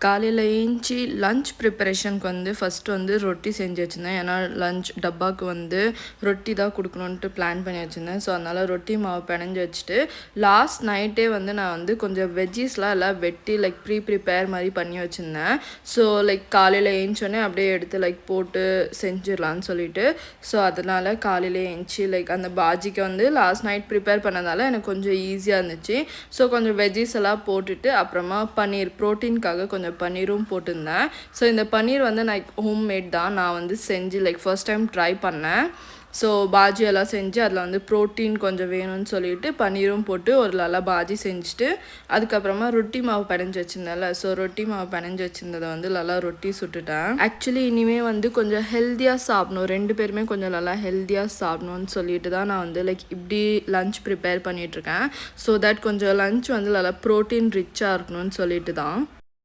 காலையில் ஏஞ்சி லஞ்ச் ப்ரிப்பரேஷனுக்கு வந்து ஃபஸ்ட்டு வந்து ரொட்டி செஞ்சு வச்சுருந்தேன். ஏன்னா லஞ்ச் டப்பாவுக்கு வந்து ரொட்டி தான் கொடுக்கணுன்ட்டு பிளான் பண்ணி வச்சுருந்தேன். ஸோ அதனால் ரொட்டி மாவு பிணைஞ்சு வச்சுட்டு லாஸ்ட் நைட்டே வந்து நான் வந்து கொஞ்சம் வெஜ்ஜீஸ்லாம் எல்லாம் வெட்டி லைக் ப்ரிப்பேர் மாதிரி பண்ணி வச்சுருந்தேன். ஸோ லைக் காலையில் ஏஞ்சோடனே அப்படியே எடுத்து லைக் போட்டு செஞ்சிடலான்னு சொல்லிட்டு ஸோ அதனால் காலையில் ஏஞ்சி லைக் அந்த பாஜிக்கு வந்து லாஸ்ட் நைட் ப்ரிப்பேர் பண்ணதால் எனக்கு கொஞ்சம் ஈஸியாக இருந்துச்சு. ஸோ கொஞ்சம் வெஜ்ஜீஸ் எல்லாம் போட்டுட்டு அப்புறமா பன்னீர் ப்ரோட்டீனுக்காக கொஞ்சம் பன்னீரும் போட்டிருந்தேன். ஸோ இந்த பன்னீர் வந்து நான் ஹோம் மேட் தான். நான் வந்து செஞ்சு லைக் ஃபர்ஸ்ட் டைம் ட்ரை பண்ணேன். ஸோ பாஜி எல்லாம் செஞ்சு அதில் வந்து ப்ரோட்டீன் கொஞ்சம் வேணும்னு சொல்லிட்டு பன்னீரும் போட்டு ஒரு நல்லா பாஜி செஞ்சுட்டு அதுக்கப்புறமா ரொட்டி மாவு பிணைஞ்சு வச்சுருந்தேன்ல. ஸோ ரொட்டி மாவு பிணைஞ்சு வச்சுருந்ததை வந்து நல்லா ரொட்டி சுட்டுட்டேன். ஆக்சுவலி இனிமேல் வந்து கொஞ்சம் ஹெல்த்தியாக சாப்பிடணும், 2 பேருமே கொஞ்சம் நல்லா ஹெல்த்தியாக சாப்பிடணும்னு சொல்லிட்டு தான் நான் வந்து லைக் இப்படி லஞ்ச் ப்ரிப்பேர் பண்ணிகிட்ருக்கேன். ஸோ தட் கொஞ்சம் லஞ்ச் வந்து நல்லா ப்ரோட்டீன் ரிச்சாக இருக்கணும்னு சொல்லிட்டு தான்.